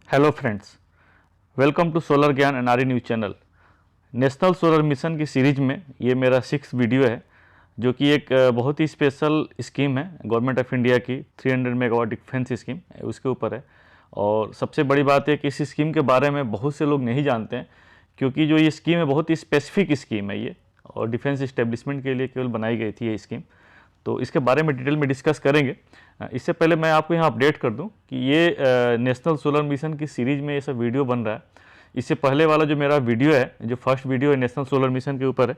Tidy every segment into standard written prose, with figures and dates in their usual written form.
Hello friends, welcome to solar Gyan NRE news channel. National solar mission की series में ये मेरा 6 वीडियो है, जो कि एक बहुत ही स्पेशल स्कीम है गवर्नमेंट ऑफ इंडिया की 300 मेगावाट डिफेंस स्कीम उसके ऊपर है। और सबसे बड़ी बात है कि इस स्कीम के बारे में बहुत से लोग नहीं जानते हैं, क्योंकि जो ये स्कीम है बहुत ही स्पेसिफिक स्कीम है ये, और डिफेंस इस्टेब्लिशमेंट के लिए केवल बनाई गई थी ये स्कीम। तो इसके बारे में डिटेल में डिस्कस करेंगे। इससे पहले मैं आपको यहाँ अपडेट कर दूँ कि ये नेशनल सोलर मिशन की सीरीज़ में ये सब वीडियो बन रहा है। इससे पहले वाला जो मेरा वीडियो है, जो फर्स्ट वीडियो है नेशनल सोलर मिशन के ऊपर है,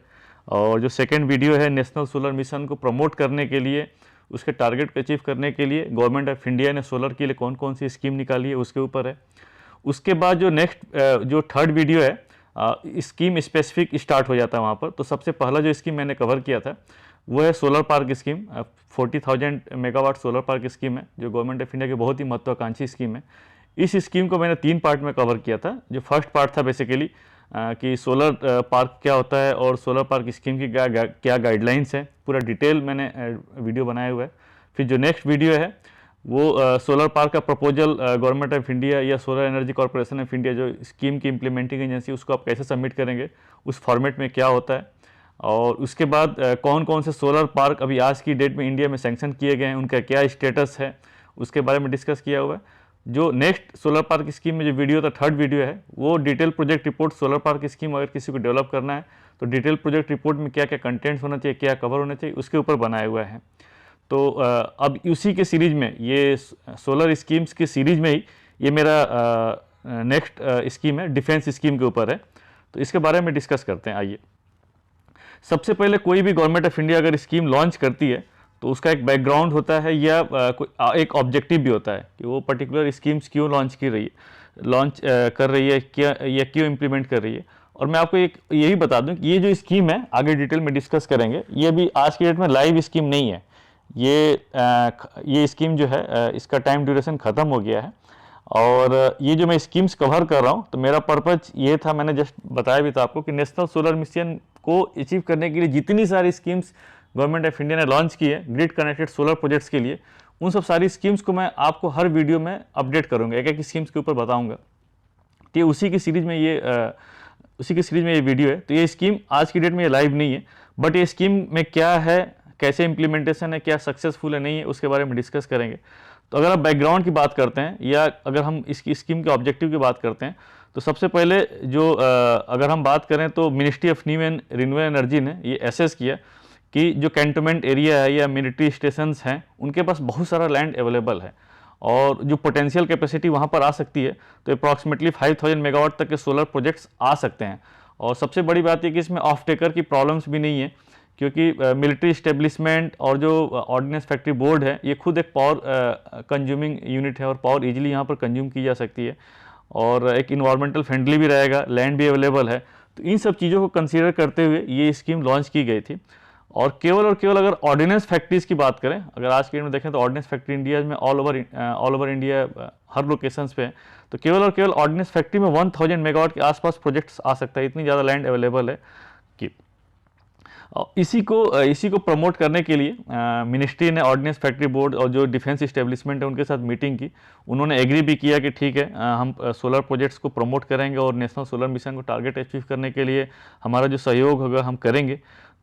और जो सेकंड वीडियो है नेशनल सोलर मिशन को प्रमोट करने के लिए, उसके टारगेट को अचीव करने के लिए गवर्नमेंट ऑफ इंडिया ने सोलर के लिए कौन कौन सी स्कीम निकाली है उसके ऊपर है। उसके बाद जो नेक्स्ट जो थर्ड वीडियो है, स्कीम स्पेसिफिक स्टार्ट हो जाता है वहाँ पर। तो सबसे पहला जो स्कीम मैंने कवर किया था वो है solar park scheme. 40,000 megawatt solar park scheme है, जो गवर्नमेंट ऑफ इंडिया की बहुत ही महत्वाकांक्षी स्कीम है। इस स्कीम को मैंने 3 पार्ट में कवर किया था। जो फर्स्ट पार्ट था बेसिकली कि सोलर पार्क क्या होता है और सोलर पार्क स्कीम की क्या गाइडलाइंस है, पूरा डिटेल मैंने वीडियो बनाया हुआ है। फिर जो नेक्स्ट वीडियो है वो सोलर पार्क का प्रपोजल गवर्नमेंट ऑफ इंडिया या solar energy corporation of India, जो स्कीम की इम्प्लीमेंटिंग एजेंसी, उसको आप कैसे सबमिट करेंगे, उस फॉर्मेट में क्या होता है। और उसके बाद कौन कौन से सोलर पार्क अभी आज की डेट में इंडिया में सैंक्शन किए गए हैं, उनका क्या स्टेटस है, उसके बारे में डिस्कस किया हुआ है। जो नेक्स्ट सोलर पार्क स्कीम में जो वीडियो था, थर्ड वीडियो है, वो detail project report solar park scheme अगर किसी को डेवलप करना है तो डिटेल प्रोजेक्ट रिपोर्ट में क्या क्या कंटेंट्स होना चाहिए, क्या कवर होना चाहिए, उसके ऊपर बनाया हुआ है। तो अब उसी के सीरीज में, ये सोलर स्कीम्स की सीरीज में ही ये मेरा नेक्स्ट स्कीम है, डिफेंस स्कीम के ऊपर है। तो इसके बारे में डिस्कस करते हैं। आइए, सबसे पहले कोई भी गवर्नमेंट ऑफ इंडिया अगर स्कीम लॉन्च करती है तो उसका एक बैकग्राउंड होता है या एक ऑब्जेक्टिव भी होता है कि वो पर्टिकुलर स्कीम्स क्यों लॉन्च की रही है, लॉन्च कर रही है, क्या या क्यों इम्प्लीमेंट कर रही है। और मैं आपको एक यही बता दूं कि ये जो स्कीम है, आगे डिटेल में डिस्कस करेंगे, ये भी आज की डेट में लाइव स्कीम नहीं है। ये स्कीम जो है इसका टाइम ड्यूरेशन ख़त्म हो गया है। और ये जो मैं स्कीम्स कवर कर रहा हूँ, तो मेरा पर्पज ये था, मैंने जस्ट बताया भी था आपको, कि नेशनल सोलर मिशन को अचीव करने के लिए जितनी सारी स्कीम्स गवर्नमेंट ऑफ इंडिया ने लॉन्च की है ग्रिड कनेक्टेड सोलर प्रोजेक्ट्स के लिए, उन सब सारी स्कीम्स को मैं आपको हर वीडियो में अपडेट करूँगा, एक एक स्कीम्स के ऊपर बताऊँगा। तो ये उसी की सीरीज में ये वीडियो है। तो ये स्कीम आज की डेट में ये लाइव नहीं है, बट ये स्कीम में क्या है, कैसे इम्प्लीमेंटेशन है, क्या सक्सेसफुल है नहीं है, उसके बारे में डिस्कस करेंगे। तो अगर आप बैकग्राउंड की बात करते हैं या अगर हम इसकी स्कीम के ऑब्जेक्टिव की बात करते हैं, तो सबसे पहले जो अगर हम बात करें तो ministry of new and renewable energy ने ये असेस किया कि जो कैंटोनमेंट एरिया है या मिलिट्री स्टेशंस हैं, उनके पास बहुत सारा लैंड अवेलेबल है और जो पोटेंशियल कैपेसिटी वहाँ पर आ सकती है, तो अप्रॉक्सीमेटली 5,000 मेगावाट तक के सोलर प्रोजेक्ट्स आ सकते हैं। और सबसे बड़ी बात है कि इसमें ऑफ टेकर की प्रॉब्लम्स भी नहीं है, क्योंकि मिलिट्री इस्टेब्लिशमेंट और जो ऑर्डिनेंस फैक्ट्री बोर्ड है, ये खुद एक पावर कंज्यूमिंग यूनिट है और पावर इजीली यहाँ पर कंज्यूम की जा सकती है, और एक इन्वायरमेंटल फ्रेंडली भी रहेगा, लैंड भी अवेलेबल है। तो इन सब चीज़ों को कंसीडर करते हुए ये स्कीम लॉन्च की गई थी। और केवल अगर ऑर्डिनेंस फैक्ट्रीज़ की बात करें, अगर आज के डेट में देखें तो ऑर्डिनेंस फैक्ट्री इंडिया में ऑल ओवर इंडिया हर लोकेशंस पे है। तो केवल ऑर्डिनेंस फैक्ट्री में 1,000 मेगावाट के आसपास प्रोजेक्ट्स आ सकता है, इतनी ज़्यादा लैंड अवेलेबल है कि इसी को प्रमोट करने के लिए मिनिस्ट्री ने ऑर्डिनेंस फैक्ट्री बोर्ड और जो डिफेंस इस्टेब्लिशमेंट है उनके साथ मीटिंग की। उन्होंने एग्री भी किया कि ठीक है, हम सोलर प्रोजेक्ट्स को प्रमोट करेंगे और नेशनल सोलर मिशन को टारगेट अचीव करने के लिए हमारा जो सहयोग होगा हम करेंगे।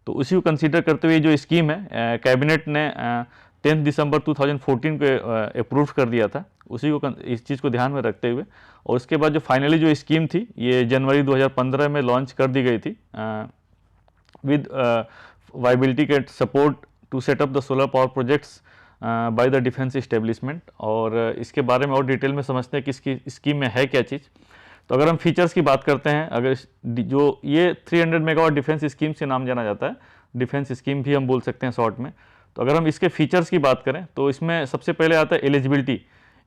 तो उसी को कंसीडर करते हुए जो स्कीम है, कैबिनेट ने 10 दिसंबर 2014 को अप्रूव कर दिया था, उसी को इस चीज़ को ध्यान में रखते हुए। और उसके बाद जो फाइनली जो स्कीम थी, ये जनवरी 2015 में लॉन्च कर दी गई थी with viability के support to set up the solar power projects by the defense establishment। और इसके बारे में और डिटेल में समझते हैं कि इसकी स्कीम में है क्या चीज़। तो अगर हम फीचर्स की बात करते हैं, अगर जो ये 300 मेगावाट डिफेंस स्कीम से नाम जाना जाता है, डिफेंस स्कीम भी हम बोल सकते हैं शॉर्ट में। तो अगर हम इसके फीचर्स की बात करें तो इसमें सबसे पहले आता है एलिजिबिलिटी।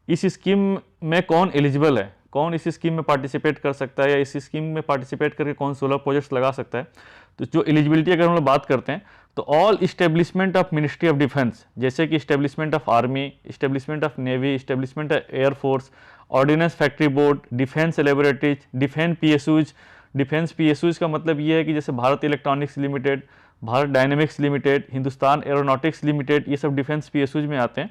इस स्कीम में कौन एलिजिबल है, कौन इस स्कीम में पार्टिसिपेट कर सकता है, या इस स्कीम में पार्टिसिपेट करके कौन सोलर प्रोजेक्ट्स लगा सकता है। तो जो एलिजिबिलिटी अगर हम लोग बात करते हैं तो all establishment of ministry of defence, जैसे कि establishment of army, establishment of navy, establishment of air force, ordnance factory board, defence laboratories, defence PSUs का मतलब ये है कि जैसे Bharat electronics limited, Bharat dynamics limited, Hindustan aeronautics limited, ये सब डिफेंस पीएसयूज में आते हैं।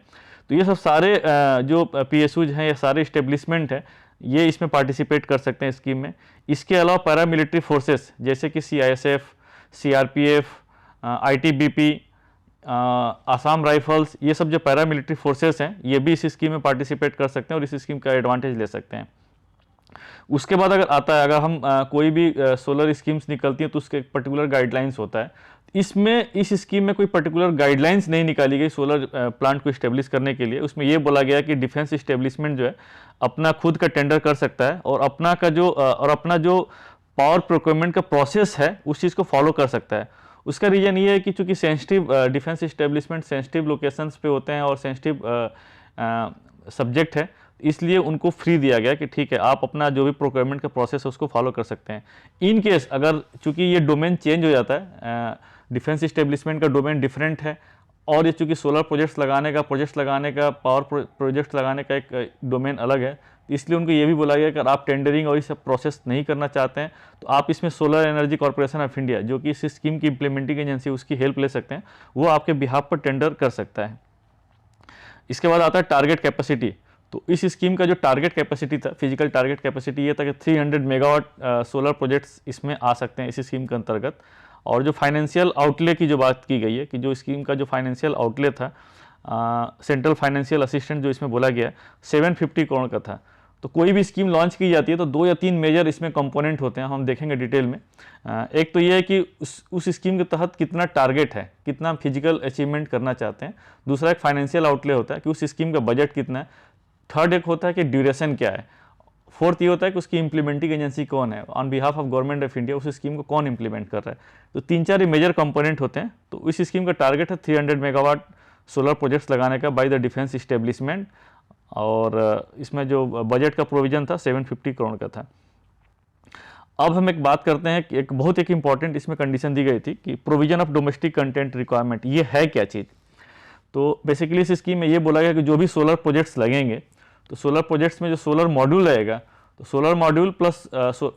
तो ये सब सारे जो पीएसयूज हैं, ये सारे इस्टेब्लिशमेंट हैं ये इसमें पार्टिसिपेट कर सकते हैं स्कीम में। इसके अलावा पैरामिलिट्री फोर्सेस जैसे कि CISF, CRPF, ITBP, Assam rifles, ये सब जो पैरामिलिट्री फोर्सेस हैं ये भी इस स्कीम में पार्टिसिपेट कर सकते हैं और इस स्कीम का एडवांटेज ले सकते हैं। उसके बाद अगर आता है, अगर हम कोई भी सोलर स्कीम्स निकलती हैं तो उसके एक पर्टिकुलर गाइडलाइंस होता है। इसमें इस स्कीम में कोई पर्टिकुलर गाइडलाइंस नहीं निकाली गई सोलर प्लांट को इस्टेब्लिश करने के लिए। उसमें ये बोला गया कि डिफेंस इस्टेब्लिशमेंट जो है अपना खुद का टेंडर कर सकता है और अपना जो पावर प्रोक्योरमेंट का प्रोसेस है उस चीज़ को फॉलो कर सकता है। उसका रीज़न ये है कि चूंकि sensitive defence establishment sensitive locations पे होते हैं और सेंसिटिव सब्जेक्ट है, इसलिए उनको फ्री दिया गया कि ठीक है आप अपना जो भी प्रोक्योरमेंट का प्रोसेस है उसको फॉलो कर सकते हैं। इन केस अगर चूंकि ये डोमेन चेंज हो जाता है, डिफेंस इस्टेब्लिशमेंट का डोमेन डिफरेंट है और ये चूंकि सोलर प्रोजेक्ट्स लगाने का पावर प्रोजेक्ट्स लगाने का एक डोमेन अलग है, इसलिए उनको ये भी बोला गया कि अगर आप टेंडरिंग और ये सब प्रोसेस नहीं करना चाहते हैं तो आप इसमें solar energy corporation of India जो कि इस स्कीम की इंप्लीमेंटिंग एजेंसी उसकी हेल्प ले सकते हैं, वो आपके बिहाफ पर टेंडर कर सकता है। इसके बाद आता है टारगेट कैपेसिटी। तो इस स्कीम का जो टारगेट कैपेसिटी था, फिजिकल टारगेट कैपेसिटी ये था कि 300 मेगावाट सोलर प्रोजेक्ट्स इसमें आ सकते हैं इस स्कीम के अंतर्गत। और जो फाइनेंशियल आउटले की जो बात की गई है कि जो स्कीम का जो फाइनेंशियल आउटले था, सेंट्रल फाइनेंशियल असिस्टेंट जो इसमें बोला गया 750 करोड़ का था। तो कोई भी स्कीम लॉन्च की जाती है तो 2 या 3 मेजर इसमें कंपोनेंट होते हैं, हम देखेंगे डिटेल में। एक तो ये है कि उस स्कीम के तहत कितना टारगेट है, कितना फिजिकल अचीवमेंट करना चाहते हैं। दूसरा एक फाइनेंशियल आउटले होता है कि उस स्कीम का बजट कितना है। थर्ड एक होता है कि ड्यूरेशन क्या है। फोर्थ ये होता है कि उसकी इंप्लीमेंटिंग एजेंसी कौन है, on behalf of government of India उस स्कीम को कौन इंप्लीमेंट कर रहा है। तो 3-4 मेजर कंपोनेंट होते हैं। तो इस स्कीम का टारगेट है 300 मेगावाट सोलर प्रोजेक्ट्स लगाने का बाय द डिफेंस इस्टेब्लिशमेंट, और इसमें जो बजट का प्रोविजन था 750 करोड़ का था। अब हम एक बात करते हैं कि एक इंपॉर्टेंट इसमें कंडीशन दी गई थी कि provision of domestic content requirement, ये है क्या चीज़। तो बेसिकली इस स्कीम में ये बोला गया कि जो भी सोलर प्रोजेक्ट्स लगेंगे तो सोलर प्रोजेक्ट्स में जो सोलर मॉड्यूल रहेगा, तो सोलर मॉड्यूल प्लस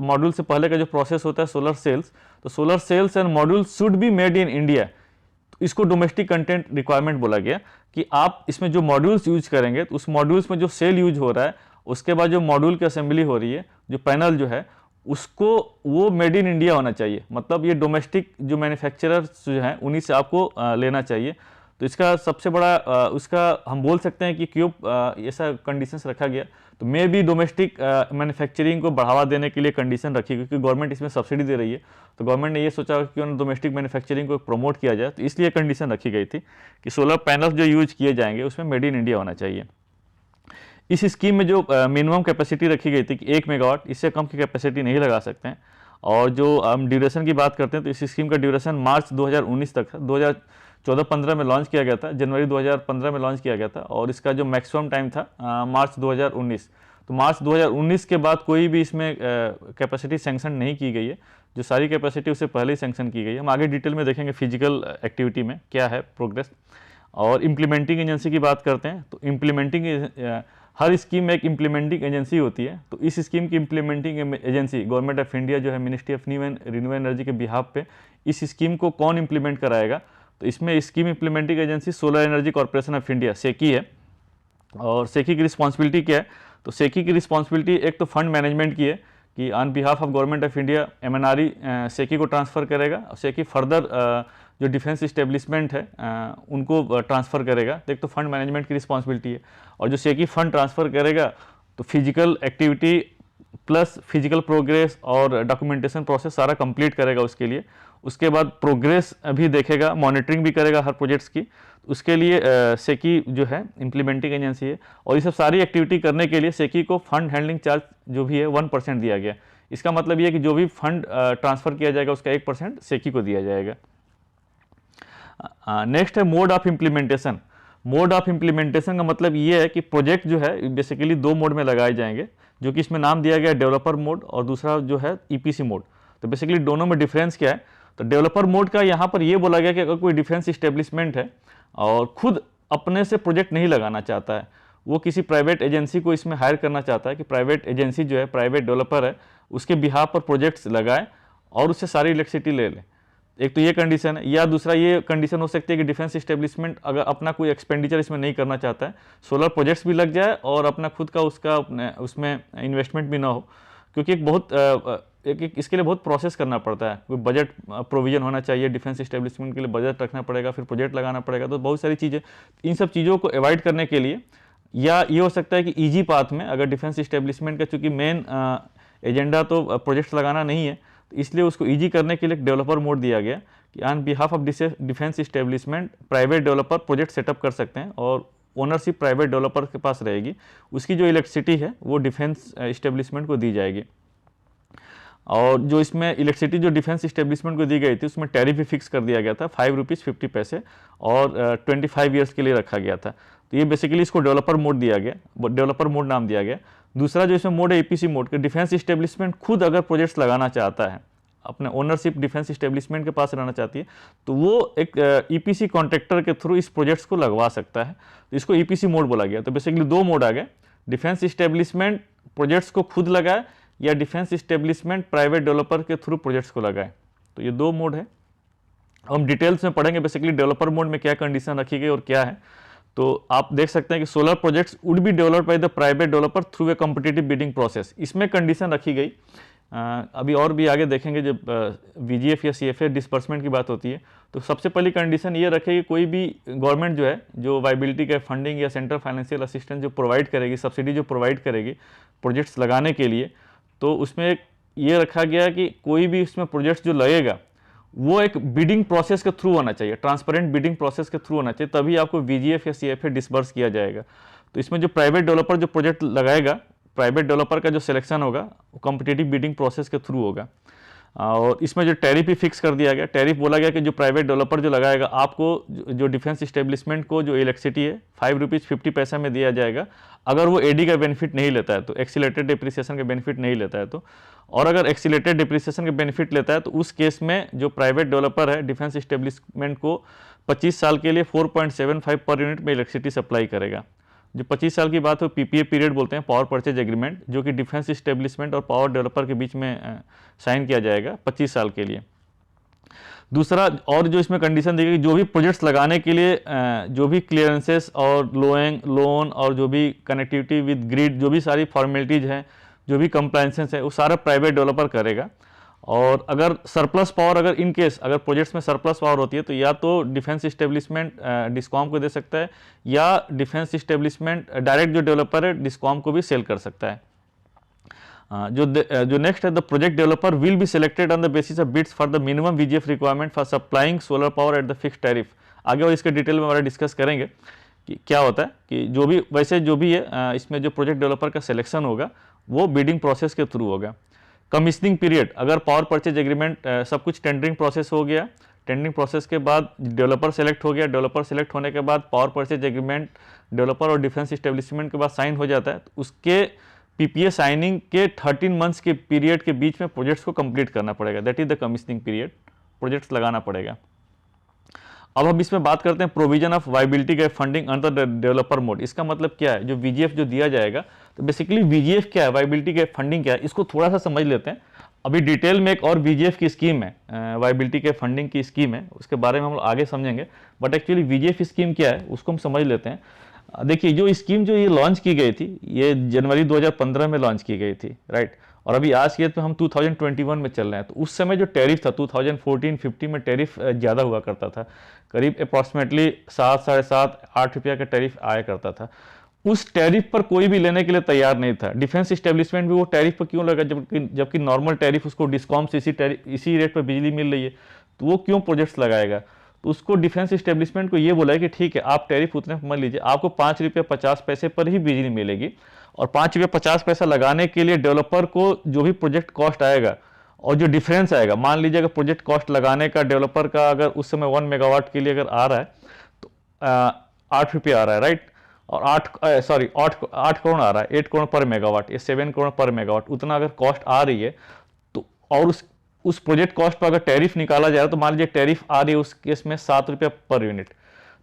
मॉड्यूल से पहले का जो प्रोसेस होता है सोलर सेल्स, तो solar cells and module should be made in India. तो इसको डोमेस्टिक कंटेंट रिक्वायरमेंट बोला गया कि आप इसमें जो मॉड्यूल्स यूज करेंगे तो उस मॉड्यूल्स में जो सेल यूज हो रहा है, उसके बाद जो मॉड्यूल की असेंबली हो रही है, जो पैनल जो है उसको वो मेड इन इंडिया होना चाहिए। मतलब ये डोमेस्टिक जो मैन्युफैक्चरर्स जो हैं उन्हीं से आपको लेना चाहिए। तो इसका सबसे बड़ा उसका हम बोल सकते हैं कि क्यों ऐसा कंडीशंस रखा गया। तो मे भी डोमेस्टिक मैन्युफैक्चरिंग को बढ़ावा देने के लिए कंडीशन रखी, क्योंकि गवर्नमेंट इसमें सब्सिडी दे रही है। तो गवर्नमेंट ने ये सोचा कि क्यों ना डोमेस्टिक मैन्युफैक्चरिंग को प्रमोट किया जाए, तो इसलिए कंडीशन रखी गई थी कि सोलर पैनल्स जो यूज किए जाएंगे उसमें मेड इन इंडिया होना चाहिए। इस स्कीम में जो मिनिमम कैपेसिटी रखी गई थी कि 1 मेगावाट, इससे कम की कैपेसिटी नहीं लगा सकते हैं। और जो हम ड्यूरेशन की बात करते हैं तो इस स्कीम का ड्यूरेशन मार्च 2019 तक था। 2014-15 में लॉन्च किया गया था, जनवरी 2015 में लॉन्च किया गया था, और इसका जो मैक्सिमम टाइम था मार्च 2019। तो मार्च 2019 के बाद कोई भी इसमें कैपेसिटी सैंक्शन नहीं की गई है। जो सारी कैपेसिटी उससे पहले ही सैंक्शन की गई है। हम आगे डिटेल में देखेंगे फिजिकल एक्टिविटी में क्या है प्रोग्रेस। और इम्प्लीमेंटिंग एजेंसी की बात करते हैं तो हर स्कीम में एक इम्प्लीमेंटिंग एजेंसी होती है। तो इस स्कीम की implementing agency government of India जो है, ministry of new and renewable energy के बिहाफ पे इस स्कीम को कौन इम्प्लीमेंट कराएगा। तो इसमें scheme implementing agency solar energy corporation of India SECI है। और सेकी की रिस्पॉन्सिबिलिटी क्या है, तो सेकी की रिस्पॉन्सिबिलिटी एक तो फंड मैनेजमेंट की है कि on behalf of government of India MNRE सेकी को ट्रांसफ़र करेगा, और सेकी फर्दर जो डिफेंस इस्टेब्लिशमेंट है उनको ट्रांसफ़र करेगा। तो एक तो फंड मैनेजमेंट की रिस्पॉन्सिबिलिटी है, और जो सेकी फंड ट्रांसफ़र करेगा तो physical activity plus physical progress और डॉक्यूमेंटेशन प्रोसेस सारा कंप्लीट करेगा उसके लिए। उसके बाद प्रोग्रेस भी देखेगा, मॉनिटरिंग भी करेगा हर प्रोजेक्ट्स की। उसके लिए सेकी जो है इम्प्लीमेंटिंग एजेंसी है, और ये सब सारी एक्टिविटी करने के लिए सेकी को फंड हैंडलिंग चार्ज जो भी है 1% दिया गया। इसका मतलब ये है कि जो भी फंड ट्रांसफ़र किया जाएगा उसका 1% सेकी को दिया जाएगा। नेक्स्ट है mode of implementation. Mode of implementation का मतलब ये है कि प्रोजेक्ट जो है बेसिकली 2 मोड में लगाए जाएंगे, जो कि इसमें नाम दिया गया डेवलपर मोड और दूसरा जो है EPC मोड। तो बेसिकली दोनों में डिफरेंस क्या है, तो डेवलपर मोड का यहाँ पर ये बोला गया कि अगर कोई डिफेंस इस्टेब्लिशमेंट है और खुद अपने से प्रोजेक्ट नहीं लगाना चाहता है, वो किसी प्राइवेट एजेंसी को इसमें हायर करना चाहता है कि प्राइवेट एजेंसी जो है, प्राइवेट डेवलपर है, उसके बिहाफ पर प्रोजेक्ट्स लगाए और उससे सारी इलेक्ट्रिसिटी ले लें। एक तो ये कंडीशन है, या दूसरा ये कंडीशन हो सकती है कि डिफेंस इस्टेब्लिशमेंट अगर अपना कोई एक्सपेंडिचर इसमें नहीं करना चाहता है, सोलर प्रोजेक्ट्स भी लग जाए और अपना खुद का उसका उसमें इन्वेस्टमेंट भी ना हो, क्योंकि एक इसके लिए बहुत प्रोसेस करना पड़ता है। कोई बजट प्रोविजन होना चाहिए, डिफेंस इस्टेब्लिशमेंट के लिए बजट रखना पड़ेगा, फिर प्रोजेक्ट लगाना पड़ेगा, तो बहुत सारी चीज़ें, इन सब चीज़ों को अवॉइड करने के लिए, या ये हो सकता है कि ईजी पाथ में अगर डिफेंस इस्टेब्लिशमेंट का, चूँकि मेन एजेंडा तो प्रोजेक्ट्स लगाना नहीं है, तो इसलिए उसको ईजी करने के लिए एक डेवलपर मोड दिया गया कि on behalf of defence establishment private developer project setup कर सकते हैं और ओनरशिप प्राइवेट डेवलपर के पास रहेगी। उसकी जो इलेक्ट्रिसिटी है वो डिफेंस इस्टेब्लिशमेंट को दी जाएगी। और जो इसमें इलेक्ट्रिसिटी जो डिफेंस इस्टेब्लिशमेंट को दी गई थी, उसमें टैरिफ भी फिक्स कर दिया गया था, 5 रुपीज़ 50 पैसे, और 25 ईयर्स के लिए रखा गया था। तो ये बेसिकली इसको डेवलपर मोड दिया गया, डेवलपर मोड नाम दिया गया। दूसरा जो इसमें मोड है ईपीसी मोड के, डिफेंस इस्टेब्लिशमेंट खुद अगर प्रोजेक्ट्स लगाना चाहता है, अपने ओनरशिप डिफेंस इस्टेब्लिशमेंट के पास रहना चाहती है, तो वो एक ईपीसी कॉन्ट्रैक्टर के थ्रू इस प्रोजेक्ट्स को लगवा सकता है। तो इसको ईपीसी मोड बोला गया। तो बेसिकली 2 मोड आ गए, डिफेंस इस्टेब्लिशमेंट प्रोजेक्ट्स को खुद लगाए या डिफेंस इस्टेब्लिशमेंट प्राइवेट डेवलपर के थ्रू प्रोजेक्ट्स को लगाए। तो ये 2 मोड है। हम डिटेल्स में पढ़ेंगे बेसिकली डेवलपर मोड में क्या कंडीशन रखी गई और क्या है। तो आप देख सकते हैं कि solar projects would be developed by the private developer through a competitive bidding process. इसमें कंडीशन रखी गई, अभी और भी आगे देखेंगे जब वीजीएफ या सीएफए डिस्बर्समेंट की बात होती है, तो सबसे पहली कंडीशन ये रखेगी, कोई भी गवर्नमेंट जो है, जो वायबिलिटी का फंडिंग या सेंट्रल फाइनेंशियल असिस्टेंस जो प्रोवाइड करेगी, सब्सिडी जो प्रोवाइड करेगी प्रोजेक्ट्स लगाने के लिए, तो उसमें ये रखा गया कि कोई भी उसमें प्रोजेक्ट्स जो लगेगा वो एक बिडिंग प्रोसेस के थ्रू होना चाहिए, ट्रांसपेरेंट बिडिंग प्रोसेस के थ्रू होना चाहिए, तभी आपको वीजीएफ या सीएफए डिस्बर्स किया जाएगा। तो इसमें जो प्राइवेट डेवलपर जो प्रोजेक्ट लगाएगा, प्राइवेट डेवलपर का जो सिलेक्शन होगा वो कॉम्पिटिटिव बिडिंग प्रोसेस के थ्रू होगा। और इसमें जो टैरिफ भी फिक्स कर दिया गया, टैरिफ बोला गया कि जो प्राइवेट डेवलपर जो लगाएगा, आपको जो डिफेंस इस्टेब्लिशमेंट को जो इलेक्ट्रिसिटी है 5 रुपीज़ 50 पैसा में दिया जाएगा, अगर वो एडी का बेनिफिट नहीं लेता है, तो एक्सीलरेटेड डिप्रिसिएशन का बेनिफिट नहीं लेता है तो, और अगर एक्सीलरेटेड डिप्रिसिएशन का बेनिफिट लेता है तो उस केस में जो प्राइवेट डेवलपर है डिफेंस इस्टेब्लिशमेंट को 25 साल के लिए 4.75 पर यूनिट में इलेक्ट्रिसिटी सप्लाई करेगा। जो 25 साल की बात हो, पीपीए पीरियड बोलते हैं, पावर परचेज एग्रीमेंट, जो कि डिफेंस इस्टेब्लिशमेंट और पावर डेवलपर के बीच में साइन किया जाएगा 25 साल के लिए। दूसरा, और जो इसमें कंडीशन दी गई, जो भी प्रोजेक्ट्स लगाने के लिए जो भी क्लियरेंसेस और लोन और जो भी कनेक्टिविटी विद ग्रिड, जो भी सारी फॉर्मेलिटीज़ हैं, जो भी कंप्लायंसेस है, वो सारा प्राइवेट डेवलपर करेगा। और अगर सरप्लस पावर, अगर इन केस अगर प्रोजेक्ट्स में सरप्लस पावर होती है, तो या तो डिफेंस इस्टेब्लिशमेंट डिस्कॉम को दे सकता है, या डिफेंस इस्टेब्लिशमेंट डायरेक्ट जो डेवलपर है डिस्कॉम को भी सेल कर सकता है। जो नेक्स्ट है, the project developer will be selected on the basis of bids for the minimum VGF requirement for supplying solar power at the fix tariff. आगे और इसके डिटेल में हमारा डिस्कस करेंगे कि क्या होता है, कि जो भी वैसे जो भी है इसमें जो प्रोजेक्ट डेवलपर का सिलेक्शन होगा वो बिडिंग प्रोसेस के थ्रू होगा। कमीशनिंग पीरियड, अगर पावर परचेज एग्रीमेंट सब कुछ टेंडरिंग प्रोसेस हो गया, टेंडरिंग प्रोसेस के बाद डेवलपर सेलेक्ट हो गया, डेवलपर सेलेक्ट होने के बाद पावर परचेज एग्रीमेंट डेवलपर और डिफेंस इस्टेब्लिशमेंट के बाद साइन हो जाता है, तो उसके पीपीए साइनिंग के 13 मंथ्स के पीरियड के बीच में प्रोजेक्ट्स को कंप्लीट करना पड़ेगा, that is the commissioning period, projects लगाना पड़ेगा। अब हम इसमें बात करते हैं provision of viability gap funding under the developer mode. इसका मतलब क्या है, जो वीजीएफ जो दिया जाएगा, तो बेसिकली वीजीएफ क्या है, वायबिलिटी गैप फंडिंग क्या है, इसको थोड़ा सा समझ लेते हैं। अभी डिटेल में एक और वीजीएफ की स्कीम है, वायबिलिटी गैप फंडिंग की स्कीम है, उसके बारे में हम लोग आगे समझेंगे, बट एक्चुअली वीजीएफ स्कीम क्या है उसको हम समझ लेते हैं। देखिए, जो स्कीम जो ये लॉन्च की गई थी, ये जनवरी 2015 में लॉन्च की गई थी, राइट, और अभी आज के तो हम 2021 में चल रहे हैं। तो उस समय जो टैरिफ था 2014-15 में टैरिफ ज़्यादा हुआ करता था, करीब अप्रॉक्सीमेटली 7, 7.5, 8 रुपया का टैरिफ आया करता था। उस टैरिफ पर कोई भी लेने के लिए तैयार नहीं था। डिफेंस इस्टेब्लिशमेंट भी वो टैरिफ पर क्यों लगा, जबकि नॉर्मल टैरिफ उसको डिस्कॉम से इसी रेट पर बिजली मिल रही है, तो वो क्यों प्रोजेक्ट्स लगाएगा। तो उसको डिफेंस इस्टेब्लिशमेंट को ये बोला है कि ठीक है, आप टैरिफ उतने मत लीजिए, आपको 5 रुपये 50 पैसे पर ही बिजली मिलेगी, और 5 रुपये 50 पैसा लगाने के लिए डेवलपर को जो भी प्रोजेक्ट कॉस्ट आएगा और जो डिफरेंस आएगा, मान लीजिए अगर प्रोजेक्ट कॉस्ट लगाने का डेवलपर का अगर उस समय 1 मेगावाट के लिए अगर आ रहा है तो 8 रुपये आ रहा है, राइट, और 8 करोड़ आ रहा है, 8 करोड़ पर मेगावाट या 7 करोड़ पर मेगावाट, उतना अगर कॉस्ट आ रही है, तो और उस प्रोजेक्ट कॉस्ट पर अगर टैरिफ निकाला जा रहा है, तो मान लीजिए टैरिफ आ रही है उस केस में 7 रुपया पर यूनिट।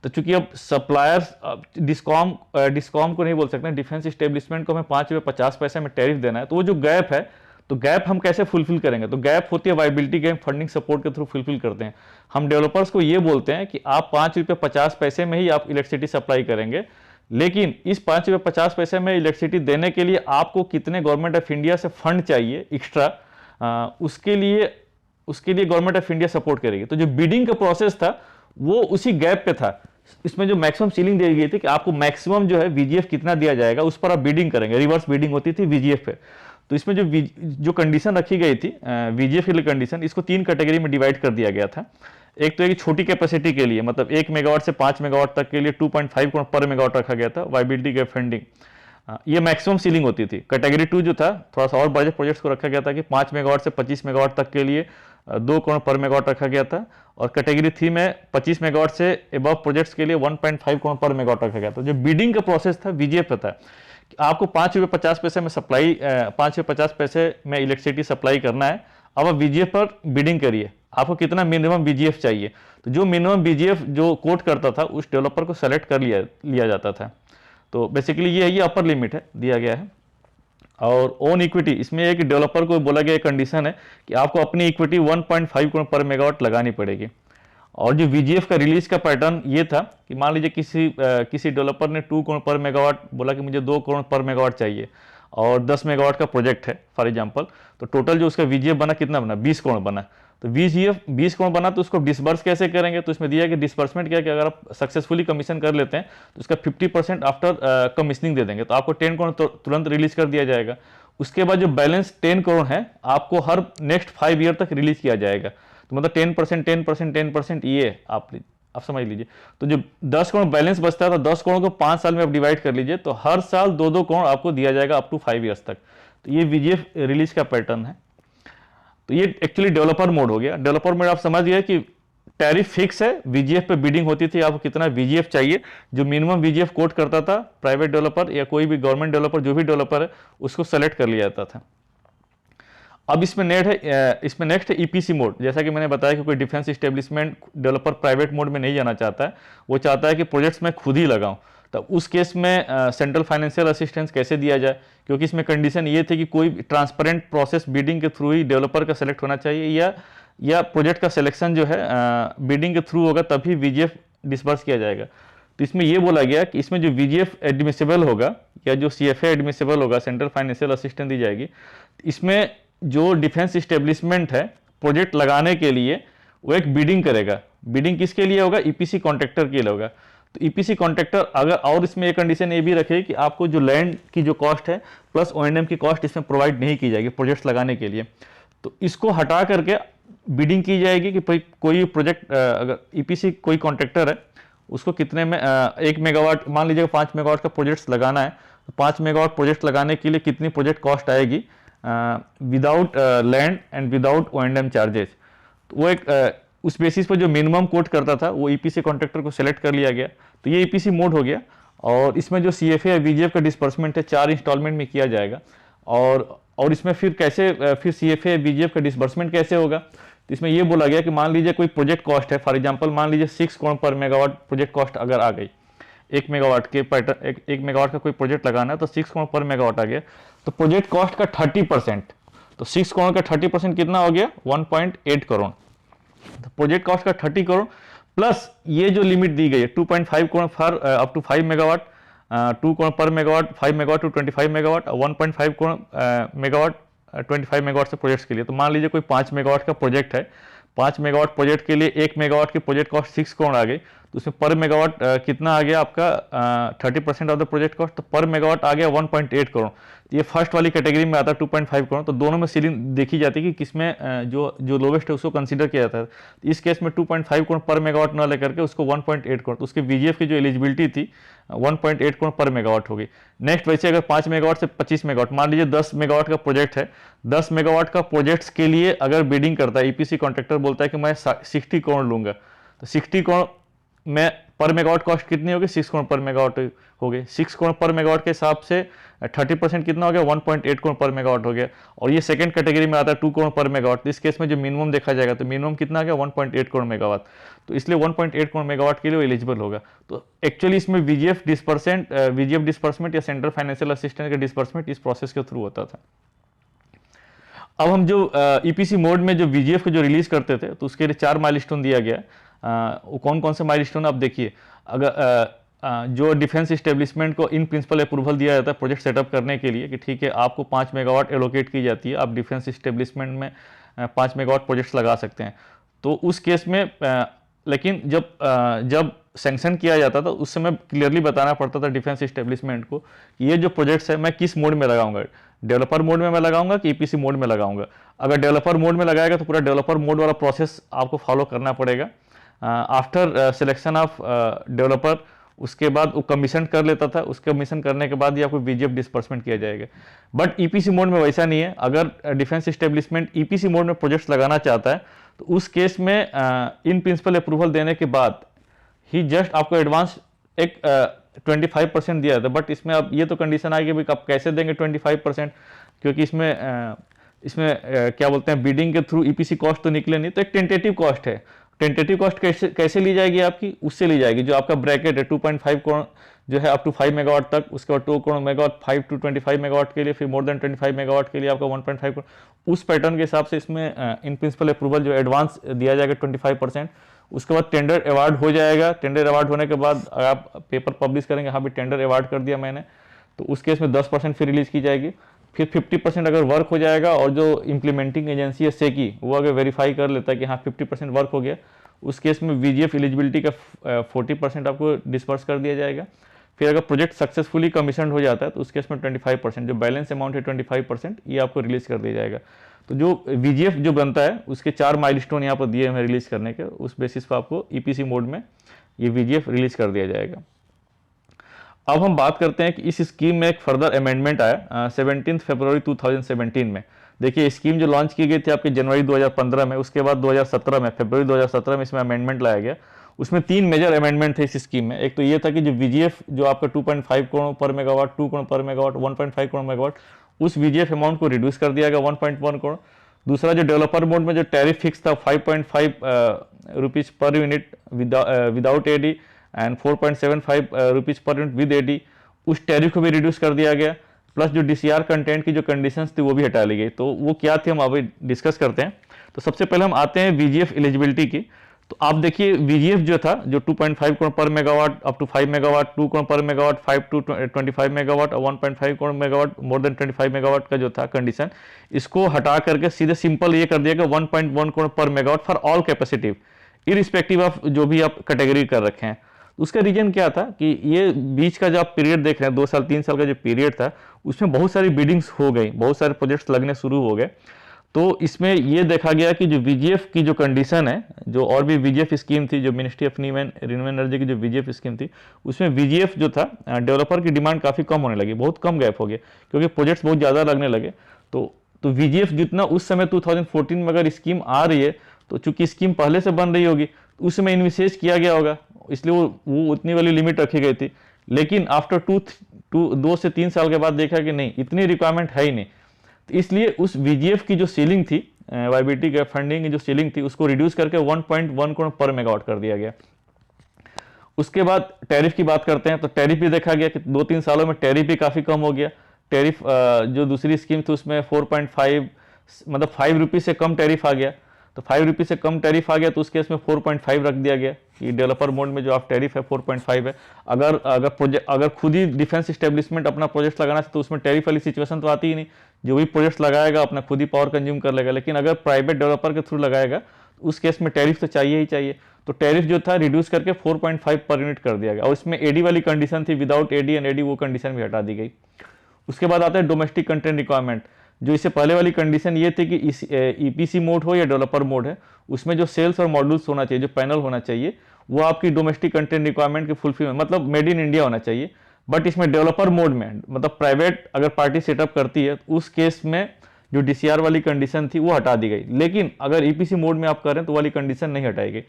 तो चूंकि अब सप्लायर्स डिस्कॉम को नहीं बोल सकते, डिफेंस इस्टेब्लिशमेंट को हमें 5 रुपये 50 पैसे में टैरिफ देना है, तो वो जो गैप है तो गैप हम कैसे फुलफिल करेंगे? तो गैप होती है वायबिलिटी गैप फंडिंग सपोर्ट के थ्रू फुलफिल करते हैं। हम डेवलपर्स को ये बोलते हैं कि आप 5 रुपये 50 पैसे में ही आप इलेक्ट्रिसिटी सप्लाई करेंगे, लेकिन इस 5 रुपये 50 पैसे में इलेक्ट्रिसिटी देने के लिए आपको कितने गवर्नमेंट ऑफ इंडिया से फंड चाहिए एक्स्ट्रा, उसके लिए गवर्नमेंट ऑफ इंडिया सपोर्ट करेगी। तो जो बिडिंग का प्रोसेस था वो उसी गैप पे था। इसमें जो मैक्सिमम सीलिंग दी गई थी कि आपको मैक्सिमम जो है वीजीएफ कितना दिया जाएगा उस पर आप बिडिंग करेंगे, रिवर्स बिडिंग होती थी वीजीएफ पे। तो इसमें जो कंडीशन रखी गई थी वीजीएफ के लिए कंडीशन, इसको 3 कैटेगरी में डिवाइड कर दिया गया था। एक तो एक छोटी कैपेसिटी के लिए, मतलब 1 मेगावाट से 5 मेगावाट तक के लिए 2.5 करोड़ पर मेगावाट रखा गया था वायबिलिटी गैप फंडिंग। ये मैक्सिमम सीलिंग होती थी। कैटेगरी 2 जो था, थोड़ा सा और बड़े प्रोजेक्ट्स को रखा गया था कि 5 मेगावाट से 25 मेगावाट तक के लिए 2 करोड़ पर मेगावाट रखा गया था। और कैटेगरी 3 में 25 मेगावाट से एबव प्रोजेक्ट्स के लिए 1.5 करोड़ पर मेगावाट रखा गया था। जो बिडिंग का प्रोसेस था वीजीएफ था कि आपको 5 रुपये 50 पैसे में सप्लाई 5 रुपये 50 पैसे में इलेक्ट्रिसिटी सप्लाई करना है। अब आप वीजीएफ पर बिडिंग करिए, आपको कितना मिनिमम वीजीएफ चाहिए। तो जो मिनिमम वीजीएफ जो कोट करता था उस डेवलपर को सेलेक्ट कर लिया जाता था। तो बेसिकली ये अपर लिमिट है दिया गया है। और ओन इक्विटी, इसमें एक डेवलपर को बोला गया कंडीशन है कि आपको अपनी इक्विटी 1.5 करोड़ पर मेगावाट लगानी पड़ेगी। और जो वीजीएफ का रिलीज का पैटर्न ये था कि मान लीजिए किसी डेवलपर ने 2 करोड़ पर मेगावाट बोला कि मुझे 2 करोड़ पर मेगावाट चाहिए और 10 मेगावाट का प्रोजेक्ट है फॉर एग्जांपल, तो टोटल जो उसका वीजीएफ बना कितना बना, 20 करोड़ बना। तो वीजीएफ 20 करोड़ बना तो उसको डिसबर्स कैसे करेंगे? तो इसमें दिया है कि डिसबर्समेंट क्या है कि अगर आप सक्सेसफुली कमीशन कर लेते हैं तो उसका 50% आफ्टर कमीशनिंग दे देंगे, तो आपको 10 करोड़ तुरंत रिलीज कर दिया जाएगा। उसके बाद जो बैलेंस 10 करोड़ है आपको हर नेक्स्ट 5 ईयर तक रिलीज किया जाएगा। तो मतलब 10% ये आप समझ लीजिए। तो जो 10 करोड़ बैलेंस बचता है तो 10 करोड़ को 5 साल में आप डिवाइड कर लीजिए, तो हर साल 2-2 करोड़ आपको दिया जाएगा अप टू 5 ईयर्स तक। तो ये वीजीएफ रिलीज का पैटर्न है। तो ये एक्चुअली डेवलपर मोड हो गया। डेवलपर मोड आप समझ गए कि टैरिफ फिक्स है, वीजीएफ पे बिडिंग होती थी, आपको कितना वीजीएफ चाहिए, जो मिनिमम वीजीएफ कोट करता था प्राइवेट डेवलपर या कोई भी गवर्नमेंट डेवलपर, जो भी डेवलपर है उसको सेलेक्ट कर लिया जाता था। अब इसमें नेक्स्ट है ईपीसी मोड। जैसा कि मैंने बताया कि कोई defence establishment developer private mode में नहीं जाना चाहता है, वो चाहता है कि प्रोजेक्ट्स में खुद ही लगाऊं। तो उस केस में सेंट्रल फाइनेंशियल असिस्टेंस कैसे दिया जाए, क्योंकि इसमें कंडीशन ये थी कि कोई ट्रांसपेरेंट प्रोसेस बिडिंग के थ्रू ही डेवलपर का सेलेक्ट होना चाहिए या प्रोजेक्ट का सिलेक्शन जो है बिडिंग के थ्रू होगा तभी वीजीएफ डिस्बर्स किया जाएगा। तो इसमें यह बोला गया कि इसमें जो वीजीएफ एडमिसिबल होगा या जो सीएफए एडमिसिबल होगा, सेंट्रल फाइनेंशियल असिस्टेंस दी जाएगी। इसमें जो डिफेंस इस्टेब्लिशमेंट है प्रोजेक्ट लगाने के लिए वो एक बिडिंग करेगा। बिडिंग किसके लिए होगा? ईपीसी कॉन्ट्रैक्टर के लिए होगा। तो ईपीसी कॉन्ट्रैक्टर अगर, और इसमें एक कंडीशन ये भी रखे कि आपको जो लैंड की जो कॉस्ट है प्लस ओएनएम की कॉस्ट इसमें प्रोवाइड नहीं की जाएगी प्रोजेक्ट्स लगाने के लिए। तो इसको हटा करके बिडिंग की जाएगी कि कोई प्रोजेक्ट अगर ईपीसी कोई कॉन्ट्रैक्टर है उसको कितने में 1 मेगावाट, मान लीजिए 5 मेगावाट का प्रोजेक्ट्स लगाना है, तो 5 मेगावाट प्रोजेक्ट लगाने के लिए कितनी प्रोजेक्ट कॉस्ट आएगी without land and without O&M charges. तो वो एक उस बेसिस पर जो मिनिमम कोट करता था वो ईपीसी कॉन्ट्रैक्टर को सेलेक्ट कर लिया गया। तो ये ईपीसी मोड हो गया। और इसमें जो सीएफए या वीजीएफ का डिस्बर्समेंट है 4 इंस्टॉलमेंट में किया जाएगा। और इसमें फिर सीएफए वीजीएफ का डिस्बर्समेंट कैसे होगा? तो इसमें यह बोला गया कि मान लीजिए कोई प्रोजेक्ट कॉस्ट है, फॉर एग्जांपल मान लीजिए 6 करोड़ पर मेगावाट प्रोजेक्ट कॉस्ट अगर आ गई, 1 मेगावाट के पैटर्न 1 मेगावाट का कोई प्रोजेक्ट लगाना है तो 6 करोड़ पर मेगावाट आ गया, तो प्रोजेक्ट कॉस्ट का 30%, तो 6 करोड़ का 30% कितना हो गया? 1.8 करोड़। तो प्रोजेक्ट कॉस्ट का 30 करोड़ प्लस ये जो लिमिट दी गई है 2.5 crore for up to 5 megawatt, 2 crore पर megawatt, 5 megawatt to 25 megawatt, 1.5 crore megawatt 25 megawatt से प्रोजेक्ट्स के लिए। तो मान लीजिए कोई 5 मेगावाट का प्रोजेक्ट है, 5 मेगावाट प्रोजेक्ट के लिए 1 मेगावाट की प्रोजेक्ट कॉस्ट 6 करोड़ आ गई, तो उसमें पर मेगावाट कितना आ गया आपका 30% ऑफ द प्रोजेक्ट कॉस्ट, तो पर मेगावाट आ गया 1.8 करोड़। ये फर्स्ट वाली कैटेगरी में आता है 2.5 करोड़। तो दोनों में सीलिंग देखी जाती है कि किसमें जो लोवेस्ट है उसको कंसीडर किया जाता है। तो इस केस में 2.5 करोड़ पर मेगावाट न लेकर के उसको 1.8 करोड़, तो उसके वीजीएफ की जो एलिजिबिलिटी थी 1.8 करोड़ पर मेगावाट होगी। नेक्स्ट वैसे अगर 5 मेगावाट से 25 मेगावाट, मान लीजिए 10 मेगावाट का प्रोजेक्ट है, 10 मेगावाट का प्रोजेक्ट्स के लिए अगर बिडिंग करता है, ईपीसी कॉन्ट्रैक्टर बोलता है कि मैं 60 करोड़ लूंगा, तो 60 करोड़ में पर मेगावाट कॉस्ट कितनी होगी? 6 करोड़ पर मेगावाट हो गई। 6 करोड़ पर मेगावाट के हिसाब से 30% कितना हो गया? 1.8 करोड़ पर मेगावाट हो गया। और ये सेकंड कैटेगरी में आता है 2 करोड़ पर मेगावाट। तो इस केस में जो मिनिमम देखा जाएगा तो मिनिमम कितना आ गया? 1.8 करोड़ मेगावाट। तो इसलिए 1.8 करोड़ मेगावाट के लिए एलिजिबल होगा। तो एक्चुअली इसमें वीजीएफ डिस्बर्समेंट या सेंट्रल फाइनेंशियल असिस्टेंस का डिस्बर्समेंट इस प्रोसेस के थ्रू होता था। अब हम जो ईपीसी मोड में जो वीजीएफ को जो रिलीज करते थे तो उसके लिए 4 माइलस्टोन दिया गया। वो कौन कौन से माइलस्टोन आप देखिए। अगर जो डिफेंस इस्टेब्लिशमेंट को इन प्रिंसिपल अप्रूवल दिया जाता है प्रोजेक्ट सेटअप करने के लिए कि ठीक है आपको 5 मेगावाट एलोकेट की जाती है, आप डिफेंस इस्टेब्लिशमेंट में 5 मेगावाट प्रोजेक्ट्स लगा सकते हैं। तो उस केस में लेकिन जब सैंक्शन किया जाता था उस समय क्लियरली बताना पड़ता था डिफेंस इस्टेब्लिशमेंट को कि ये जो प्रोजेक्ट्स है मैं किस मोड में लगाऊंगा, डेवलपर मोड में मैं लगाऊंगा कि ईपीसी मोड में लगाऊंगा। अगर डेवलपर मोड में लगाएगा तो पूरा डेवलपर मोड वाला प्रोसेस आपको फॉलो करना पड़ेगा। आफ्टर सिलेक्शन ऑफ डेवलपर उसके बाद वो कमीशन कर लेता था, उसके कमीशन करने के बाद ही आपको वीजीएफ डिस्पर्समेंट किया जाएगा। बट ईपीसी मोड में वैसा नहीं है। अगर डिफेंस इस्टेब्लिशमेंट ईपीसी मोड में प्रोजेक्ट्स लगाना चाहता है तो उस केस में इन प्रिंसिपल अप्रूवल देने के बाद ही जस्ट आपको एडवांस एक 25% दिया था। बट इसमें अब ये तो कंडीशन आएगी भाई आप कैसे देंगे 25%, क्योंकि इसमें क्या बोलते हैं बिडिंग के थ्रू ईपीसी कॉस्ट तो निकले नहीं, तो एक टेंटेटिव कॉस्ट है। टेंटेटिव कॉस्ट कैसे ली जाएगी आपकी, उससे ली जाएगी जो आपका ब्रैकेट है 2.5 करोड़ जो है अप टू 5 मेगावाट तक, उसके बाद 2 करोड़ मेगावाट 5 to 25 मेगावाट के लिए, फिर मोर देन 25 मेगावाट के लिए आपका 1.5 करोड़। उस पैटर्न के हिसाब से इसमें इन प्रिंसिपल अप्रूवल जो एडवांस दिया जाएगा 25%। उसके बाद टेंडर अवार्ड हो जाएगा। टेंडर अवार्ड होने के बाद अगर आप पेपर पब्लिश करेंगे हाँ भी टेंडर अवार्ड कर दिया मैंने, तो उस केस में 10% फिर रिलीज की जाएगी। फिर 50% अगर वर्क हो जाएगा और जो इम्प्लीमेंटिंग एजेंसी है सेकी वो अगर वेरीफाई कर लेता है कि हाँ 50% वर्क हो गया, उस केस में वीजीएफ एलिजिबिलिटी का 40% आपको डिस्पर्स कर दिया जाएगा। फिर अगर प्रोजेक्ट सक्सेसफुली कमीशन हो जाता है तो उस केस में 25% जो बैलेंस अमाउंट है 25% ये आपको रिलीज कर दिया जाएगा। तो जो वीजीएफ जो बनता है उसके 4 माइलस्टोन यहाँ पर दिए हैं रिलीज करने के, उस बेसिस पर आपको ईपीसी मोड में ये वीजीएफ रिलीज कर दिया जाएगा। अब हम बात करते हैं कि इस स्कीम में एक फर्दर अमेंडमेंट आया 17 फरवरी 2017 में। देखिए स्कीम जो लॉन्च की गई थी आपके जनवरी 2015 में, उसके बाद 2017 में फरवरी 2017 में इसमें अमेंडमेंट लाया गया। उसमें 3 मेजर अमेंडमेंट थे इस स्कीम में। एक तो ये था कि जो वीजीएफ जो आपका 2.5 करोड़ पर मेगावाट, 2 करोड़ पर मेगावाट, 1.5 करोड़ मेगावाट, उस वीजीएफ अमाउंट को रिड्यूस कर दिया गया 1.1 करोड़। दूसरा जो डेवलपर मोड में जो टैरिफ फिक्स था 5.5 rupees per unit without AD and 4.75 rupees per unit with AD, उस टैरिफ को भी रिड्यूस कर दिया गया। प्लस जो डीसीआर कंटेंट की जो कंडीशंस थी वो भी हटा ली गई। तो वो क्या थी हम अभी डिस्कस करते हैं। तो सबसे पहले हम आते हैं वीजीएफ एलिजिबिलिटी की। तो आप देखिए वीजीएफ जो था जो 2.5 करोड़ पर megawatt up to 5 megawatt, 2 crore पर मेगावाट 5 to 25 मेगावाट और 1.5 crore megawatt more than 25 megawatt का जो था कंडीशन, इसको हटा करके सीधे सिंपल ये कर दिया गया 1.1 करोड़ पर megawatt for all capacitive irrespective of जो भी आप कैटेगरी कर रखे हैं। उसका रीजन क्या था कि ये बीच का जो आप पीरियड देख रहे हैं 2 साल 3 साल का जो पीरियड था उसमें बहुत सारी बिडिंग्स हो गई, बहुत सारे प्रोजेक्ट्स लगने शुरू हो गए। तो इसमें ये देखा गया कि जो वीजीएफ की जो कंडीशन है, जो और भी वीजीएफ स्कीम थी जो मिनिस्ट्री ऑफ रिन्यूएबल एनर्जी की जो वीजीएफ स्कीम थी उसमें वीजीएफ जो था डेवलपर की डिमांड काफ़ी कम होने लगी, बहुत कम गैप हो गया क्योंकि प्रोजेक्ट्स बहुत ज़्यादा लगने लगे। तो वीजीएफ जितना उस समय 2014 में अगर स्कीम आ रही है तो चूंकि स्कीम पहले से बन रही होगी तो उस समय इन्विसेज किया गया होगा, इसलिए वो उतनी वाली लिमिट रखी गई थी। लेकिन आफ्टर 2 से 3 साल के बाद देखा कि नहीं इतनी रिक्वायरमेंट है ही नहीं, तो इसलिए उस वीजीएफ की जो सीलिंग थी वाइबिलिटी का फंडिंग की जो सीलिंग थी उसको रिड्यूस करके 1.1 करोड़ पर मेगावाट कर दिया गया। उसके बाद टैरिफ की बात करते हैं तो टैरिफ भी देखा गया कि 2-3 सालों में टैरिफ भी काफ़ी कम हो गया। टैरिफ जो दूसरी स्कीम थी उसमें 4.5 मतलब 5 रुपीज़ से कम टैरिफ आ गया। तो 5 रुपीज़ से कम टैरिफ आ गया तो उस केस में 4.5 रख दिया गया कि डेवलपर मोड में जो आप टैरिफ है 4.5 है। अगर खुद ही डिफेंस इस्टेब्लिशमेंट अपना प्रोजेक्ट लगाना चाहिए तो उसमें टैरिफ वाली सिचुएशन तो आती ही नहीं, जो भी प्रोजेक्ट लगाएगा अपना खुद ही पावर कंज्यूम कर लेगा। लेकिन अगर प्राइवेट डेवलपर के थ्रू लगाएगा तो उस केस में टैरिफ तो चाहिए ही चाहिए। तो टैरिफ जो था रिड्यूस करके 4.5 पर यूनिट कर दिया गया और इसमें एडी वाली कंडीशन थी विदाउट एडी एंड एडी, वो कंडीशन भी हटा दी गई। उसके बाद आता है डोमेस्टिक कंटेंट रिक्वायरमेंट। जो इससे पहले वाली कंडीशन ये थी कि इस ईपीसी मोड हो या डेवलपर मोड है उसमें जो सेल्स और मॉड्यूल्स होना चाहिए, जो पैनल होना चाहिए वो आपकी डोमेस्टिक कंटेंट रिक्वायरमेंट के फुलफिल मतलब मेड इन इंडिया होना चाहिए। बट इसमें डेवलपर मोड में मतलब प्राइवेट अगर पार्टी सेटअप करती है तो उस केस में जो डीसीआर वाली कंडीशन थी वो हटा दी गई। लेकिन अगर ईपीसी मोड में आप करें तो वाली कंडीशन नहीं हटाई गई।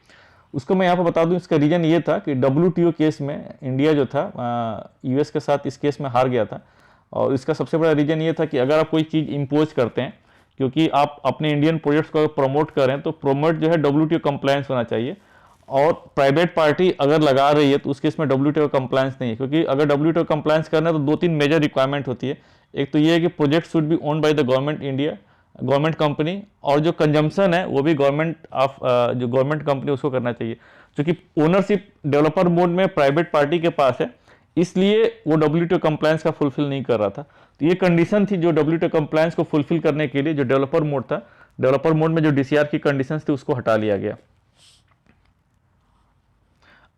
उसको मैं यहाँ पर बता दूं, इसका रीजन ये था कि WTO केस में इंडिया जो था यूएस के साथ इस केस में हार गया था। और इसका सबसे बड़ा रीजन ये था कि अगर आप कोई चीज़ इम्पोज करते हैं, क्योंकि आप अपने इंडियन प्रोजेक्ट्स को अगर प्रमोट करें तो प्रमोट जो है WTO कंप्लायंस होना चाहिए। और प्राइवेट पार्टी अगर लगा रही है तो उस केस में WTO कंप्लायंस नहीं है, क्योंकि अगर WTO कंप्लायंस करना है तो 2-3 मेजर रिक्वायरमेंट होती है। एक तो ये है कि project should be owned by the government India government company, और जो कंजम्पशन है वो भी गवर्नमेंट ऑफ जो गवर्नमेंट कंपनी उसको करना चाहिए, क्योंकि ओनरशिप डेवलपर मोड में प्राइवेट पार्टी के पास है, इसलिए वो WTO कंप्लायंस का फुलफिल नहीं कर रहा था। तो ये कंडीशन थी जो WTO कंप्लायंस को फुलफिल करने के लिए जो डेवलपर मोड था, डेवलपर मोड में जो DCR की कंडीशंस थी उसको हटा लिया गया।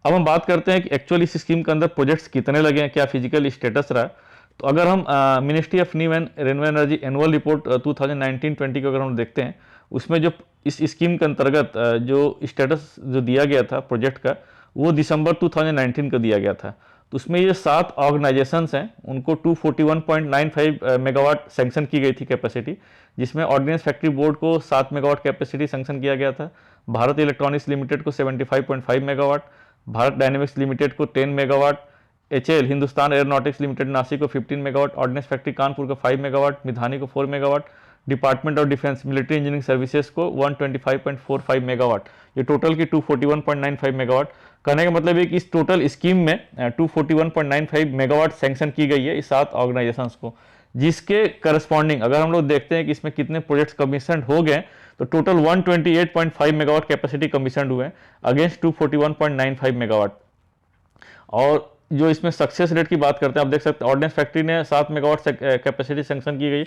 अब हम बात करते हैं कि एक्चुअली इस स्कीम के अंदर प्रोजेक्ट्स कितने लगे हैं, क्या फिजिकल स्टेटस रहा। तो अगर हम ministry of new and renewable energy annual report 2019-20 को अगर हम देखते हैं, उसमें जो इस स्कीम के अंतर्गत जो स्टेटस जो दिया गया था प्रोजेक्ट का, वो दिसंबर 2019 को दिया गया था। तो उसमें ये 7 ऑर्गेनाइजेशंस हैं, उनको 241.95 मेगावाट सैंक्शन की गई थी कैपेसिटी, जिसमें ऑर्डिनेंस फैक्ट्री बोर्ड को 7 मेगावाट कैपेसिटी सैंक्शन किया गया था, भारत इलेक्ट्रॉनिक्स लिमिटेड को 75.5 मेगावाट, भारत डायनेमिक्स लिमिटेड को 10 megawatt, HAL Hindustan aeronautics limited Nashik को 15 मेगावाट, ऑर्डिनेंस फैक्ट्री कानपुर को 5 मेगावाट, मिधानी को 4 megawatt, department of defence military engineering services को 125.45 मेगावाट, ये टोटल की 241.95 मेगावाट। कहने का मतलब है कि इस टोटल स्कीम में 241.95 मेगावाट सैंक्शन की गई है इस 7 ऑर्गेनाइजेशंस को, जिसके करस्पॉन्डिंग अगर हम लोग देखते हैं कि इसमें कितने प्रोजेक्ट्स कमीशन हो गए, तो टोटल 128.5 मेगावाट कैपेसिटी कमीशन हुए अगेंस्ट 241.95 मेगावाट। और जो इसमें सक्सेस रेट की बात करते हैं, आप देख सकते हैं ऑर्डिनेंस फैक्ट्री ने 7 मेगावाट कैपेसिटी सैंक्शन की गई,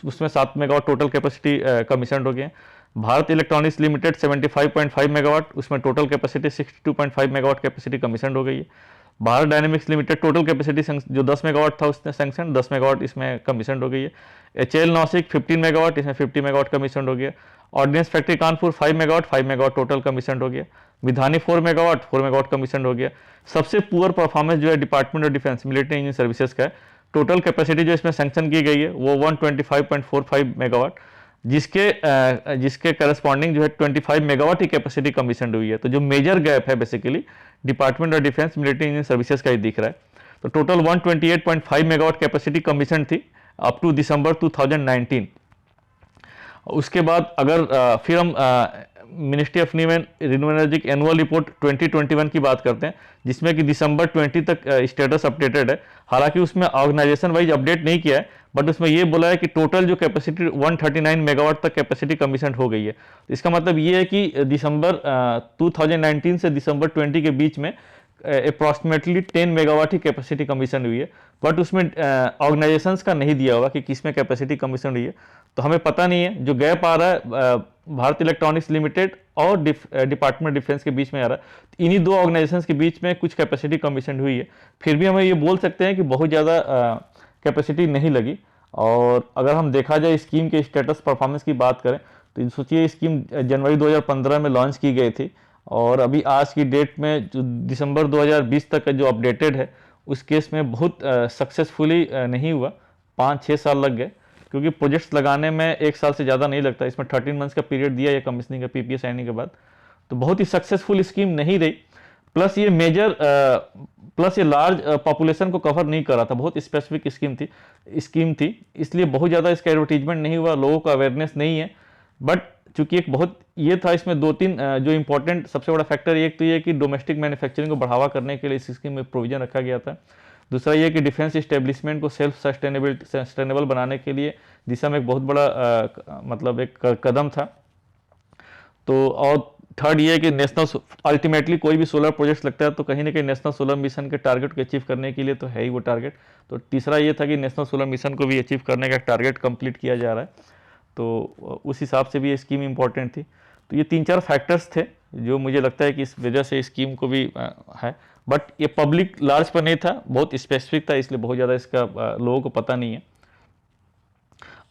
उसमें 7 मेगावाट टोटल कैपेसिटी कमीशन हो गए। भारत इलेक्ट्रॉनिक्स लिमिटेड 75.5 मेगावाट, उसमें total capacity 62.5 megawatt capacity commission हो गई है। Bharat dynamics limited total capacity जो 10 मेगावाट था उसने सैंक्शन 10 मेगावाट इसमें कमीशन हो गई है। HAL नासिक 15 मेगावाट, इसमें 50 मेगावाट कमीशन हो गया। Ordnance factory Kanpur 5 megawatt, 5 megawatt total commission हो गया। मिधानी 4 मेगावाट, 4 मेगावाट कमीशन हो गया। सबसे पुअर परफॉर्मेंस जो है department of defence military engineering services का है, टोटल कैपेसिटी जो इसमें सैंक्शन की गई है वो 125.45 मेगावाट, जिसके करस्पॉन्डिंग जो है 25 मेगावाट की कैपेसिटी कमीशन हुई है। तो जो मेजर गैप है basically department of defence military engineering services का ही दिख रहा है। तो टोटल 128.5 मेगावाट कैपेसिटी कमीशन थी अप टू दिसंबर 2019। उसके बाद अगर फिर हम ministry of new and renewable energy की एनुअल रिपोर्ट 2021 की बात करते हैं, जिसमें कि दिसंबर 20 तक स्टेटस अपडेटेड है। हालांकि उसमें ऑर्गेनाइजेशन वाइज अपडेट नहीं किया है, बट उसमें ये बोला है कि टोटल जो कैपेसिटी 139 मेगावाट तक कैपेसिटी कमीशन हो गई है। इसका मतलब ये है कि दिसंबर 2019 से दिसंबर 20 के बीच में अप्रॉक्सीमेटली 10 मेगावाट की कैपेसिटी कमीशन हुई है, बट उसमें ऑर्गेनाइजेशंस का नहीं दिया हुआ कि किसमें कैपेसिटी कमीशन हुई है। तो हमें पता नहीं है, जो गैप आ रहा है भारत इलेक्ट्रॉनिक्स लिमिटेड और डिपार्टमेंट डिफेंस के बीच में आ रहा है। इन्हीं दो ऑर्गेनाइजेशंस के बीच में कुछ कैपेसिटी कमीशन हुई है, फिर भी हमें ये बोल सकते हैं कि बहुत ज़्यादा कैपेसिटी नहीं लगी। और अगर हम देखा जाए स्कीम के स्टेटस परफॉर्मेंस की बात करें, तो सोचिए स्कीम जनवरी 2015 में लॉन्च की गई थी, और अभी आज की डेट में जो दिसंबर 2020 तक का जो अपडेटेड है, उस केस में बहुत सक्सेसफुली नहीं हुआ, 5-6 साल लग गए, क्योंकि प्रोजेक्ट्स लगाने में 1 साल से ज़्यादा नहीं लगता। इसमें 13 मंथ्स का पीरियड दिया है कमीशनिंग का PPA साइनिंग के बाद, तो बहुत ही सक्सेसफुल स्कीम नहीं रही। प्लस ये लार्ज पॉपुलेशन को कवर नहीं कर रहा था, बहुत स्पेसिफिक स्कीम थी, इसलिए बहुत ज़्यादा इसका एडवर्टीजमेंट नहीं हुआ, लोगों को अवेयरनेस नहीं है। बट चूंकि एक बहुत ये था, इसमें 2-3 जो इंपॉर्टेंट सबसे बड़ा फैक्टर, एक तो ये कि डोमेस्टिक मैन्युफैक्चरिंग को बढ़ावा करने के लिए इस स्कीम में प्रोविजन रखा गया था। दूसरा ये कि डिफेंस इस्टेब्लिशमेंट को सेल्फ सस्टेनेबल बनाने के लिए दिशा में एक बहुत बड़ा मतलब एक कदम था। तो और थर्ड ये है कि नेशनल अल्टीमेटली कोई भी सोलर प्रोजेक्ट लगता है तो कहीं ना कहीं नेशनल सोलर मिशन के टारगेट को अचीव करने के लिए तो है ही वो टारगेट। तो तीसरा ये था कि नेशनल सोलर मिशन को भी अचीव करने का टारगेट कंप्लीट किया जा रहा है, तो उस हिसाब से भी ये स्कीम इंपॉर्टेंट थी। तो ये 3-4 फैक्टर्स थे जो मुझे लगता है कि इस वजह से स्कीम को भी है, बट ये पब्लिक लार्ज पर नहीं था, बहुत स्पेसिफिक था, इसलिए बहुत ज़्यादा इसका लोगों को पता नहीं है।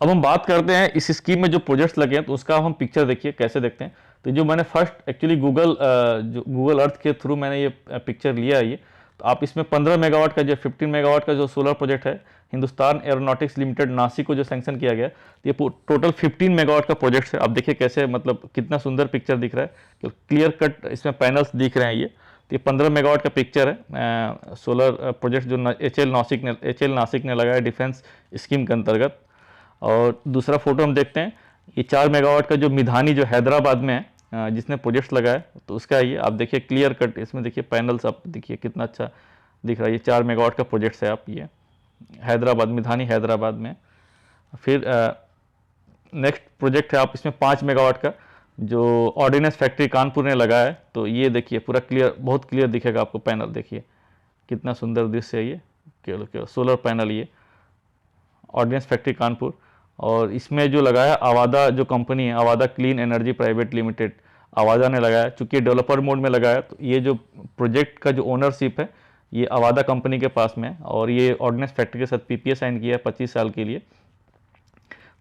अब हम बात करते हैं इस स्कीम में जो प्रोजेक्ट्स लगे हैं, तो उसका हम पिक्चर देखिए कैसे देखते हैं। तो जो मैंने फर्स्ट एक्चुअली गूगल अर्थ के थ्रू मैंने ये पिक्चर लिया है, ये तो आप इसमें 15 मेगावाट का जो 15 मेगावाट का जो सोलर प्रोजेक्ट है हिंदुस्तान एरोनॉटिक्स लिमिटेड नासिक को जो सैंक्शन किया गया, तो ये टोटल 15 मेगावाट का प्रोजेक्ट है। आप देखिए कैसे मतलब कितना सुंदर पिक्चर दिख रहा है, क्लियर कट इसमें पैनल्स दिख रहे हैं। ये तो ये 15 मेगावाट का पिक्चर है सोलर प्रोजेक्ट जो HAL नासिक ने लगाया डिफेंस स्कीम के अंतर्गत। और दूसरा फोटो हम देखते हैं, ये 4 मेगावाट का जो मिधानी जो हैदराबाद में है जिसने प्रोजेक्ट्स लगाया, तो उसका ये आप देखिए क्लियर कट, इसमें देखिए पैनल्स आप देखिए कितना अच्छा दिख रहा है। ये 4 मेगावाट का प्रोजेक्ट्स है, आप ये हैदराबाद मिधानी हैदराबाद में। फिर नेक्स्ट प्रोजेक्ट है, आप इसमें 5 मेगावाट का जो ऑर्डिनेंस फैक्ट्री कानपुर ने लगाया है। तो ये देखिए पूरा क्लियर, बहुत क्लियर दिखेगा आपको पैनल, देखिए कितना सुंदर दृश्य है ये, केवल सोलर पैनल ये ऑर्डिनेंस फैक्ट्री कानपुर। और इसमें जो लगाया अवादा जो कंपनी है, Avaada clean energy private limited, Avaada ने लगाया। चूँकि डेवलपर मोड में लगाया तो ये जो प्रोजेक्ट का जो ओनरशिप है ये अवादा कंपनी के पास में है। और ये ऑर्डिनेंस फैक्ट्री के साथ पीपीए साइन किया है 25 साल के लिए।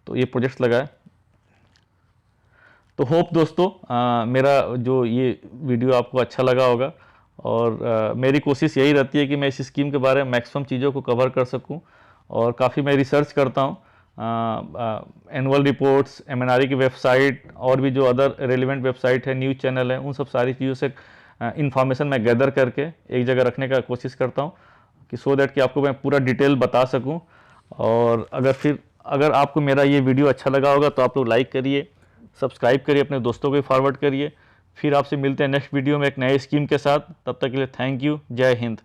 तो ये प्रोजेक्ट्स लगाया। तो होप दोस्तों मेरा जो ये वीडियो आपको अच्छा लगा होगा। और मेरी कोशिश यही रहती है कि मैं इस स्कीम के बारे में मैक्सिमम चीज़ों को कवर कर सकूं। और काफ़ी मैं रिसर्च करता हूं, एनुअल रिपोर्ट्स, एमएनआरई की वेबसाइट और भी जो अदर रेलिवेंट वेबसाइट है, न्यूज़ चैनल है, उन सब सारी चीज़ों से इंफॉर्मेशन मैं गैदर करके एक जगह रखने का कोशिश करता हूँ कि सो दैट कि आपको मैं पूरा डिटेल बता सकूँ। और अगर आपको मेरा ये वीडियो अच्छा लगा होगा तो आप लोग लाइक करिए, सब्सक्राइब करिए, अपने दोस्तों को भी फॉरवर्ड करिए। फिर आपसे मिलते हैं नेक्स्ट वीडियो में एक नए स्कीम के साथ। तब तक के लिए थैंक यू। जय हिंद।